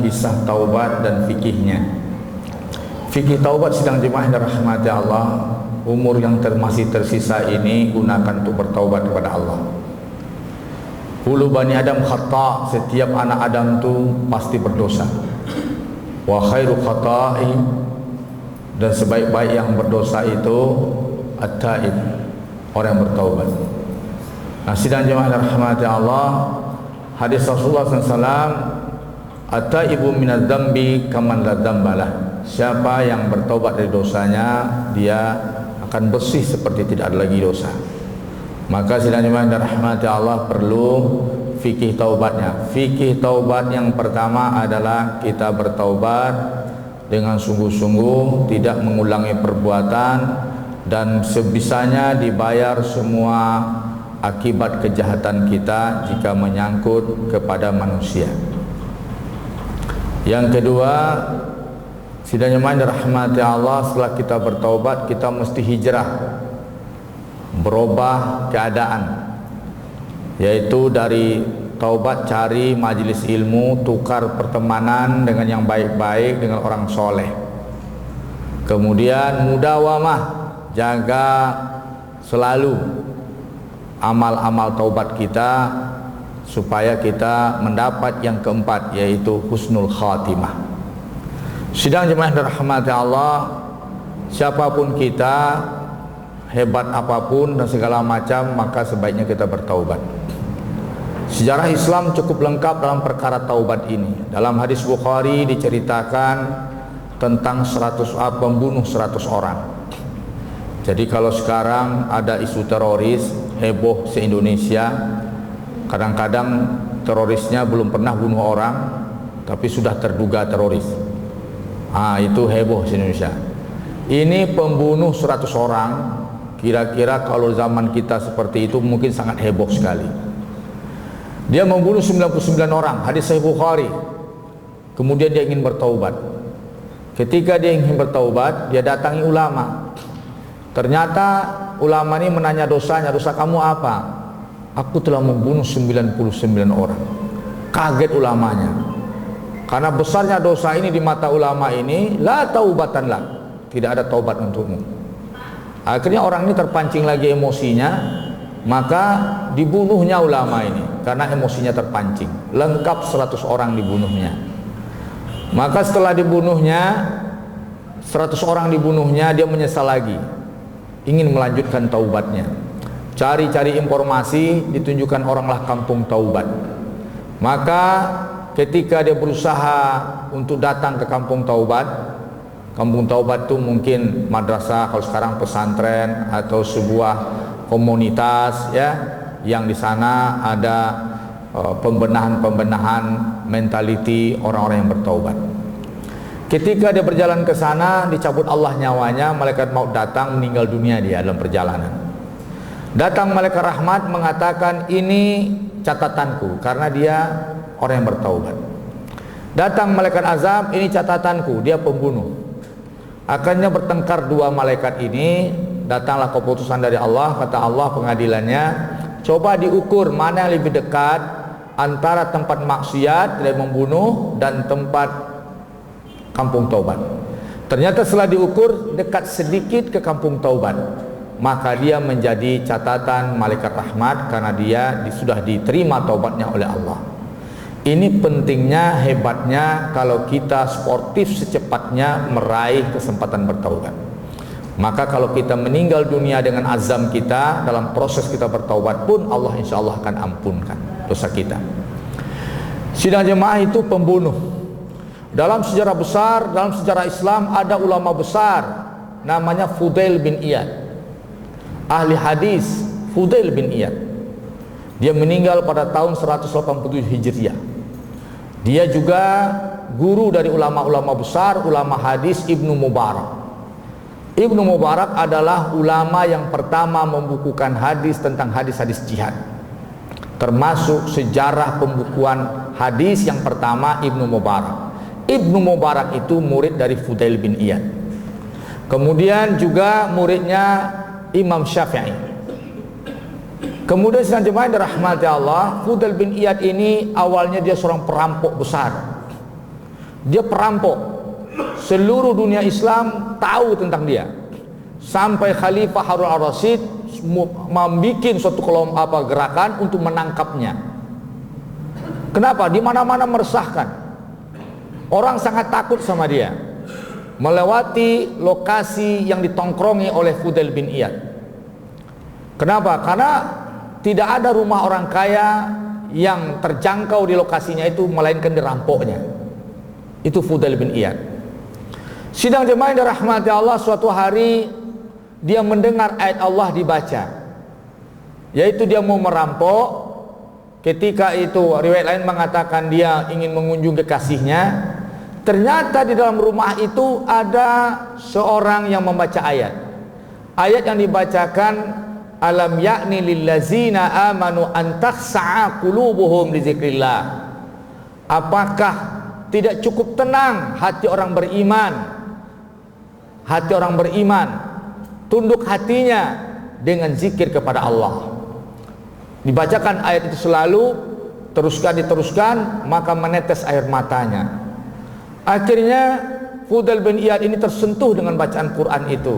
kisah taubat dan fikihnya. Fikih taubat sidang jemaah yang dirahmati Allah, umur yang masih tersisa ini gunakan untuk bertaubat kepada Allah. Kullu bani Adam khata', setiap anak Adam tu pasti berdosa. Wa khairu khata'i, dan sebaik-baik yang berdosa itu at-taib, orang yang bertaubat. Nah, sidang jemaah yang dirahmati Allah, hadis Rasulullah SAW, at-taibu minadz dzambi kaman la dzambalah. Siapa yang bertaubat dari dosanya, dia akan bersih seperti tidak ada lagi dosa. Maka sidang jemaah yang dirahmati Allah, perlu fikih taubatnya. Fikih taubat yang pertama adalah kita bertaubat dengan sungguh-sungguh, tidak mengulangi perbuatan, dan sebisanya dibayar semua akibat kejahatan kita jika menyangkut kepada manusia. Yang kedua, sidang jemaah dirahmati Allah, setelah kita bertaubat, kita mesti hijrah, berubah keadaan, yaitu dari taubat cari majelis ilmu, tukar pertemanan dengan yang baik-baik, dengan orang soleh. Kemudian mudawamah, jaga selalu amal-amal taubat kita supaya kita mendapat yang keempat, yaitu husnul khatimah. Sidang jemaah dirahmati Allah, siapapun kita, hebat apapun dan segala macam, maka sebaiknya kita bertaubat. Sejarah Islam cukup lengkap dalam perkara taubat ini. Dalam hadis Bukhari diceritakan tentang pembunuh 100 orang. Jadi kalau sekarang ada isu teroris heboh se-Indonesia, kadang-kadang terorisnya belum pernah bunuh orang tapi sudah terduga teroris. Itu heboh se-Indonesia. Ini pembunuh 100 orang. Kira-kira kalau zaman kita seperti itu mungkin sangat heboh sekali. Dia membunuh 99 orang, hadis Sahih Bukhari. Kemudian dia ingin bertaubat. Ketika dia ingin bertaubat, dia datangi ulama. Ternyata ulama ini menanya dosanya, dosa kamu apa? Aku telah membunuh 99 orang. Kaget ulamanya. Karena besarnya dosa ini di mata ulama ini, la taubatan lah, tidak ada taubat untukmu. Akhirnya orang ini terpancing lagi emosinya, maka dibunuhnya ulama ini karena emosinya terpancing. Lengkap 100 orang dibunuhnya. Maka setelah dibunuhnya 100 orang dibunuhnya, dia menyesal lagi, ingin melanjutkan taubatnya. Cari-cari informasi, ditunjukkan oranglah kampung taubat. Maka ketika dia berusaha untuk datang ke kampung taubat itu mungkin madrasah, kalau sekarang pesantren atau sebuah komunitas, ya, yang di sana ada pembenahan mentality orang-orang yang bertaubat. Ketika dia berjalan ke sana, dicabut Allah nyawanya, malaikat maut datang, meninggal dunia dia dalam perjalanan. Datang malaikat rahmat mengatakan, ini catatanku, karena dia orang yang bertaubat. Datang malaikat azab, ini catatanku, dia pembunuh. Akhirnya bertengkar dua malaikat ini. Datanglah keputusan dari Allah. Kata Allah pengadilannya, coba diukur mana yang lebih dekat antara tempat maksiat dari membunuh dan tempat kampung taubat. Ternyata setelah diukur dekat sedikit ke kampung taubat, maka dia menjadi catatan malaikat rahmat karena dia sudah diterima taubatnya oleh Allah. Ini pentingnya, hebatnya kalau kita sportif secepatnya meraih kesempatan bertaubat. Maka kalau kita meninggal dunia dengan azam kita, dalam proses kita bertaubat pun Allah insya Allah akan ampunkan dosa kita. Sidang jemaah itu pembunuh. Dalam sejarah besar, dalam sejarah Islam ada ulama besar namanya Fudail bin Iyad, ahli hadis. Fudail bin Iyad, dia meninggal pada tahun 187 Hijriah. Dia juga guru dari ulama-ulama besar, ulama hadis Ibnu Mubarak. Ibnu Mubarak adalah ulama yang pertama membukukan hadis tentang hadis-hadis jihad. Termasuk sejarah pembukuan hadis yang pertama Ibnu Mubarak. Ibnu Mubarak itu murid dari Fudail bin Iyad. Kemudian juga muridnya Imam Syafi'i. Kemudian sedang jemaah dirahmati Allah, Fudail bin Iyad ini awalnya dia seorang perampok besar. Dia perampok. Seluruh dunia Islam tahu tentang dia. Sampai Khalifah Harun al-Rasyid membuat suatu gerakan untuk menangkapnya. Kenapa? Di mana-mana meresahkan. Orang sangat takut sama dia. Melewati lokasi yang ditongkrongi oleh Fudail bin Iyad. Kenapa? Karena tidak ada rumah orang kaya yang terjangkau di lokasinya itu melainkan dirampoknya. Itu Fudail bin Iyad. Sidang jemaah yang dirahmati Allah, suatu hari dia mendengar ayat Allah dibaca, yaitu dia mau merampok. Ketika itu riwayat lain mengatakan dia ingin mengunjungi kekasihnya. Ternyata di dalam rumah itu ada seorang yang membaca ayat. Ayat yang dibacakan, alam yakni lillazina amanu an takhsa'a qulubuhum li dzikrillah. Apakah tidak cukup tenang hati orang beriman? Hati orang beriman tunduk hatinya dengan zikir kepada Allah. Dibacakan ayat itu selalu, diteruskan, maka menetes air matanya. Akhirnya Fudail bin Iyad ini tersentuh dengan bacaan Quran itu,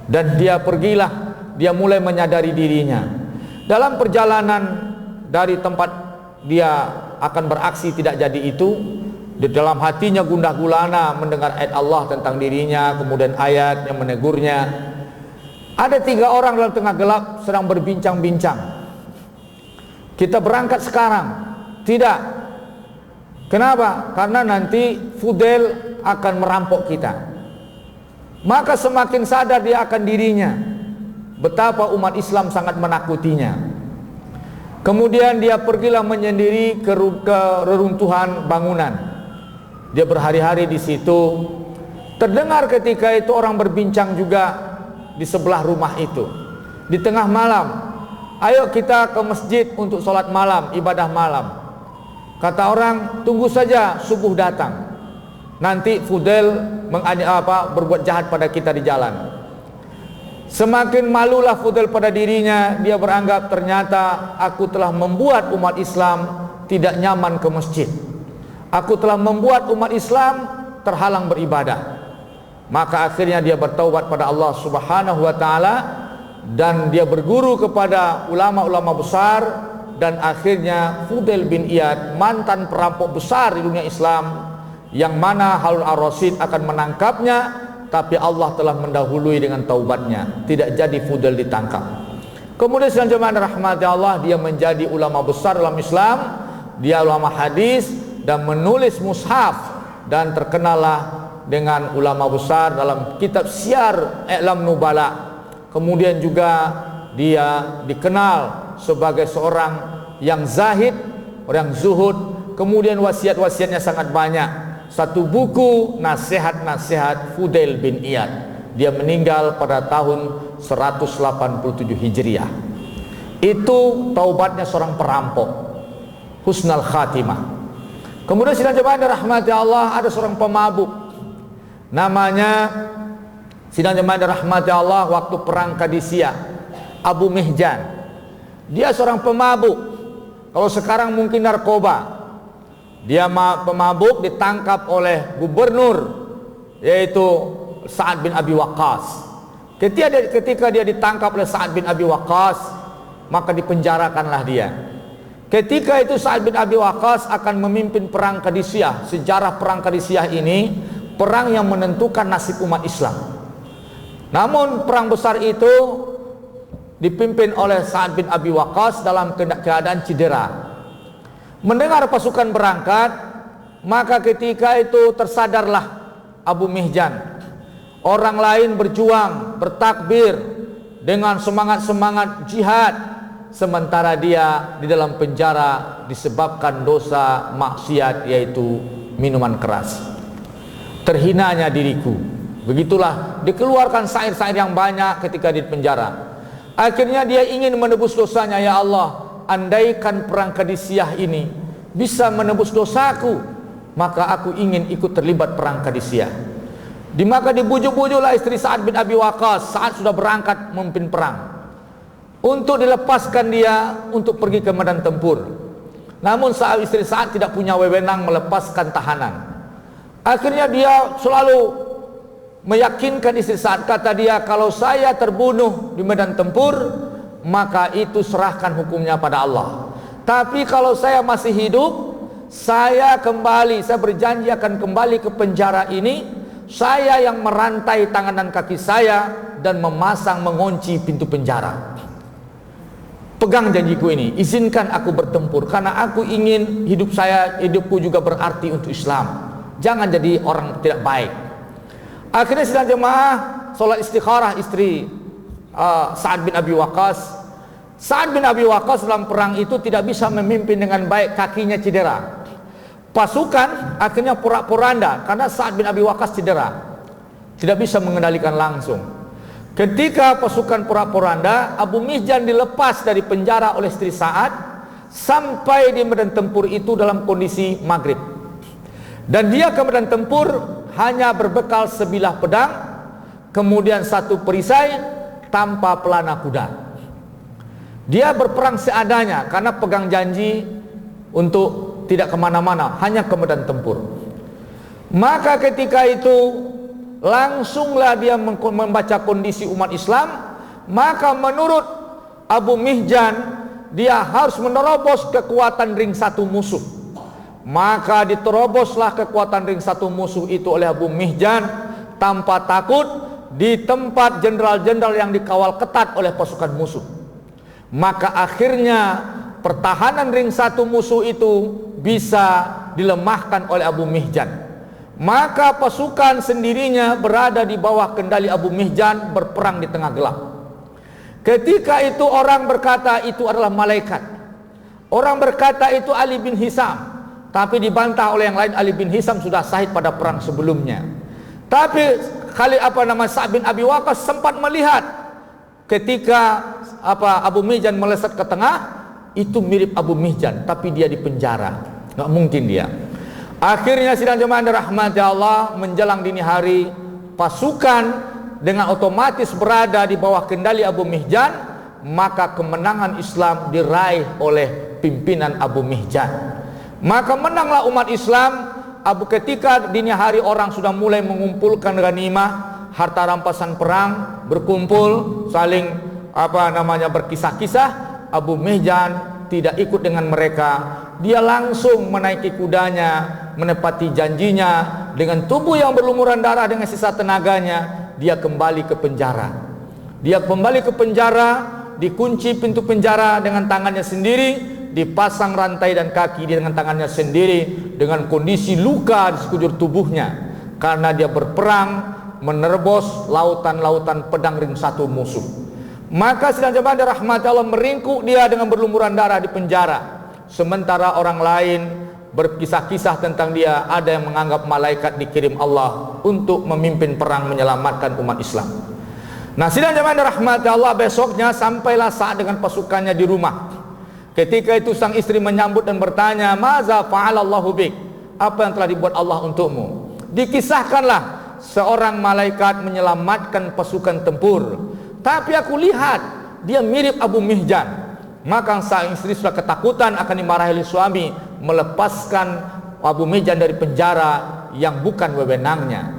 dan dia mulai menyadari dirinya. Dalam perjalanan dari tempat dia akan beraksi tidak jadi itu, di dalam hatinya gundah gulana mendengar ayat Allah tentang dirinya, kemudian ayat yang menegurnya. Ada 3 orang dalam tengah gelap sedang berbincang-bincang. Kita berangkat sekarang. Tidak. Kenapa? Karena nanti Fudail akan merampok kita. Maka semakin sadar dia akan dirinya, betapa umat Islam sangat menakutinya. Kemudian dia pergilah menyendiri ke reruntuhan bangunan. Dia berhari-hari di situ. Terdengar ketika itu orang berbincang juga di sebelah rumah itu. Di tengah malam, ayo kita ke masjid untuk sholat malam, ibadah malam. Kata orang, tunggu saja subuh datang. Nanti Fudail berbuat jahat pada kita di jalan. Semakin malulah Fudail pada dirinya. Dia beranggap, ternyata aku telah membuat umat Islam tidak nyaman ke masjid. Aku telah membuat umat Islam terhalang beribadah. Maka akhirnya dia bertaubat pada Allah Subhanahu wa taala, dan dia berguru kepada ulama-ulama besar, dan akhirnya Fudail bin Iyad, mantan perampok besar di dunia Islam, yang mana Harun al-Rasyid akan menangkapnya, tapi Allah telah mendahului dengan taubatnya. Tidak jadi Fudail ditangkap. Kemudian sedang jemaah rahmati Allah, dia menjadi ulama besar dalam Islam. Dia ulama hadis dan menulis mushaf, dan terkenallah dengan ulama besar dalam kitab Syiar I'lam Nubala. Kemudian juga dia dikenal sebagai seorang yang zahid, orang zuhud. Kemudian wasiat-wasiatnya sangat banyak. Satu buku nasihat-nasihat Fudail bin Iyad. Dia meninggal pada tahun 187 Hijriah. Itu taubatnya seorang perampok, husnul khatimah. Kemudian sidang jemaah dirahmati Allah, ada seorang pemabuk, namanya sidang jemaah dirahmati Allah, waktu perang Qadisiyah, Abu Mihjan. Dia seorang pemabuk. Kalau sekarang mungkin narkoba. Dia pemabuk, ditangkap oleh gubernur, yaitu Sa'ad bin Abi Waqqas. Ketika dia ditangkap oleh Sa'ad bin Abi Waqqas, maka dipenjarakanlah dia. Ketika itu Sa'ad bin Abi Waqqas akan memimpin perang Qadisiyah. Sejarah perang Qadisiyah ini perang yang menentukan nasib umat Islam. Namun perang besar itu dipimpin oleh Sa'ad bin Abi Waqqas dalam keadaan cedera. Mendengar pasukan berangkat, maka ketika itu tersadarlah Abu Mihjan. Orang lain berjuang, bertakbir dengan semangat-semangat jihad, sementara dia di dalam penjara disebabkan dosa maksiat, yaitu minuman keras. Terhinanya diriku. Begitulah dikeluarkan syair-syair yang banyak ketika di penjara. Akhirnya dia ingin menebus dosanya. Ya Allah, andaikan perang Qadisiyah ini bisa menebus dosaku, maka aku ingin ikut terlibat perang Qadisiyah. Maka dibujuk-bujuklah istri Sa'ad bin Abi Waqqas. Sa'ad sudah berangkat memimpin perang, untuk dilepaskan dia untuk pergi ke medan tempur. Namun istri Sa'ad tidak punya wewenang melepaskan tahanan. Akhirnya dia selalu meyakinkan istri Sa'ad. Kata dia, kalau saya terbunuh di medan tempur, maka itu serahkan hukumnya pada Allah. Tapi kalau saya masih hidup, saya berjanji akan kembali ke penjara ini. Saya yang merantai tangan dan kaki saya dan mengunci pintu penjara. Pegang janjiku ini, izinkan aku bertempur, karena aku ingin hidupku juga berarti untuk Islam. Jangan jadi orang tidak baik. Akhirnya sidang jemaah sholat istikharah istri Sa'ad bin Abi Waqqas. Sa'ad bin Abi Waqqas dalam perang itu tidak bisa memimpin dengan baik, kakinya cedera. Pasukan akhirnya porak-poranda karena Sa'ad bin Abi Waqqas cedera, tidak bisa mengendalikan langsung. Ketika pasukan porak-poranda, Abu Mihjan dilepas dari penjara oleh istri Sa'ad sampai di medan tempur itu dalam kondisi maghrib. Dan dia ke medan tempur hanya berbekal sebilah pedang, kemudian satu perisai tanpa pelana kuda. Dia berperang seadanya karena pegang janji untuk tidak kemana-mana, hanya ke medan tempur. Maka ketika itu langsunglah dia membaca kondisi umat Islam. Maka menurut Abu Mihjan, dia harus menerobos kekuatan ring satu musuh. Maka diteroboslah kekuatan ring satu musuh itu oleh Abu Mihjan tanpa takut di tempat jenderal-jenderal yang dikawal ketat oleh pasukan musuh. Maka akhirnya pertahanan ring satu musuh itu bisa dilemahkan oleh Abu Mihjan. Maka pasukan sendirinya berada di bawah kendali Abu Mihjan, berperang di tengah gelap. Ketika itu orang berkata itu adalah malaikat, orang berkata itu Ali bin Hisam. Tapi dibantah oleh yang lain, Ali bin Hisam sudah syahid pada perang sebelumnya. Tapi Sa'ad bin Abi Waqqas sempat melihat ketika Abu Mihjan melesat ke tengah, itu mirip Abu Mihjan, tapi dia di penjara, nggak mungkin dia. Akhirnya sidang jemaah dirahmati Allah, menjelang dini hari, pasukan dengan otomatis berada di bawah kendali Abu Mihjan. Maka kemenangan Islam diraih oleh pimpinan Abu Mihjan. Maka menanglah umat Islam. Ketika dini hari orang sudah mulai mengumpulkan ghanimah, harta rampasan perang, berkumpul, saling berkisah-kisah. Abu Mihjan tidak ikut dengan mereka. Dia langsung menaiki kudanya, menepati janjinya. Dengan tubuh yang berlumuran darah, dengan sisa tenaganya, dia kembali ke penjara. Dia kembali ke penjara, dikunci pintu penjara dengan tangannya sendiri, dipasang rantai dan kaki dengan tangannya sendiri, dengan kondisi luka di sekujur tubuhnya, karena dia berperang menerobos lautan-lautan pedang ring satu musuh. Maka sidang jemaah dirahmati Allah, meringkuk dia dengan berlumuran darah di penjara. Sementara orang lain berkisah-kisah tentang dia, ada yang menganggap malaikat dikirim Allah untuk memimpin perang menyelamatkan umat Islam. Nah, sidang jemaah dirahmati Allah, besoknya sampailah Sa'ad dengan pasukannya di rumah. Ketika itu sang istri menyambut dan bertanya, "Maza fa'alallahu bik?" Apa yang telah dibuat Allah untukmu? Dikisahkanlah seorang malaikat menyelamatkan pasukan tempur. Tapi aku lihat dia mirip Abu Mihjan. Maka sang istri sudah ketakutan akan dimarahi oleh suami, melepaskan Abu Mihjan dari penjara yang bukan wewenangnya.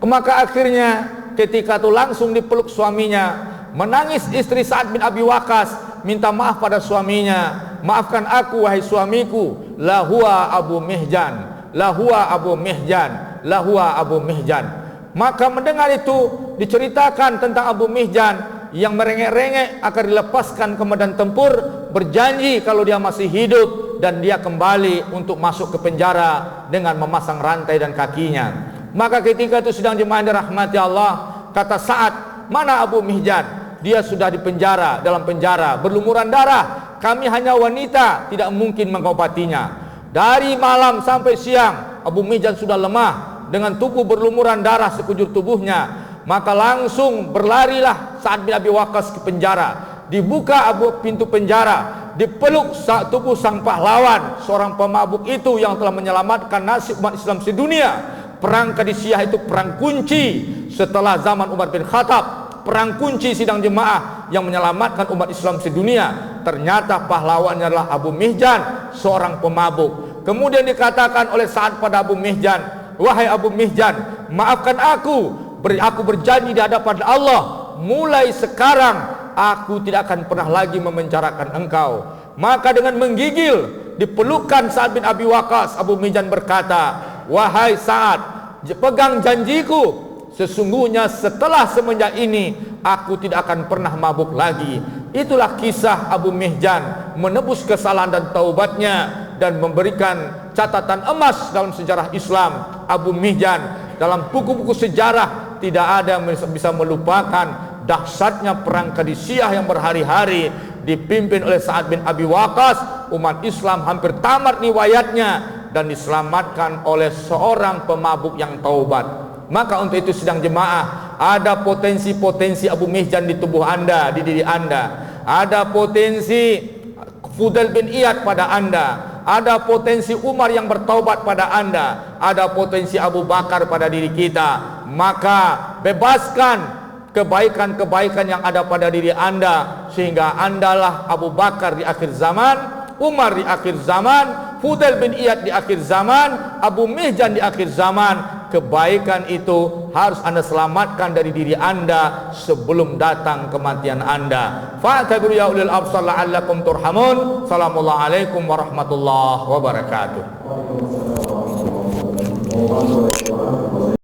Maka akhirnya ketika itu langsung dipeluk suaminya. Menangis istri Sa'ad bin Abi Waqqas, minta maaf pada suaminya. "Maafkan aku wahai suamiku, la huwa Abu Mihjan, la huwa Abu Mihjan, la huwa Abu Mihjan." Maka mendengar itu diceritakan tentang Abu Mihjan yang merengek-rengek akan dilepaskan ke medan tempur, berjanji kalau dia masih hidup dan dia kembali untuk masuk ke penjara dengan memasang rantai dan kakinya. Maka ketika itu sedang jemaah dirahmati Allah, kata Sa'ad, "Mana Abu Mihjan?" Dia sudah di penjara, dalam penjara, berlumuran darah. Kami hanya wanita, tidak mungkin mengobatinya. Dari malam sampai siang, Abu Mihjan sudah lemah dengan tubuh berlumuran darah sekujur tubuhnya. Maka langsung berlarilah Sa'ad bin Abi Waqqas ke penjara. Dibuka pintu penjara, dipeluk tubuh sang pahlawan, seorang pemabuk itu yang telah menyelamatkan nasib umat Islam sedunia. Perang Qadisiyah itu perang kunci setelah zaman Umar bin Khattab. Perang kunci sidang jemaah yang menyelamatkan umat Islam sedunia. Ternyata pahlawannya adalah Abu Mihjan, seorang pemabuk. Kemudian dikatakan oleh Sa'ad pada Abu Mihjan, wahai Abu Mihjan, maafkan aku berjanji di hadapan Allah, mulai sekarang aku tidak akan pernah lagi memenjarakan engkau. Maka dengan menggigil dipelukan Sa'ad bin Abi Waqqas, Abu Mihjan berkata, wahai Sa'ad, pegang janjiku, sesungguhnya setelah semenjak ini aku tidak akan pernah mabuk lagi. Itulah kisah Abu Mihjan menebus kesalahan dan taubatnya, dan memberikan catatan emas dalam sejarah Islam. Abu Mihjan dalam buku-buku sejarah tidak ada yang bisa melupakan dahsyatnya perang Qadisiyah yang berhari-hari dipimpin oleh Sa'ad bin Abi Waqqas. Umat Islam hampir tamat riwayatnya dan diselamatkan oleh seorang pemabuk yang taubat. Maka untuk itu sidang jemaah, ada potensi-potensi Abu Mihjan di tubuh anda, di diri anda. Ada potensi Fudail bin Iyad pada anda, ada potensi Umar yang bertaubat pada anda, ada potensi Abu Bakar pada diri kita. Maka bebaskan kebaikan-kebaikan yang ada pada diri anda, sehingga andalah Abu Bakar di akhir zaman, Umar di akhir zaman, Fudail bin Iyad di akhir zaman, Abu Mihjan di akhir zaman. Kebaikan itu harus anda selamatkan dari diri anda sebelum datang kematian anda. Fa'tabiru ya ulil absar la'allakum turhamun. Assalamualaikum warahmatullahi wabarakatuh.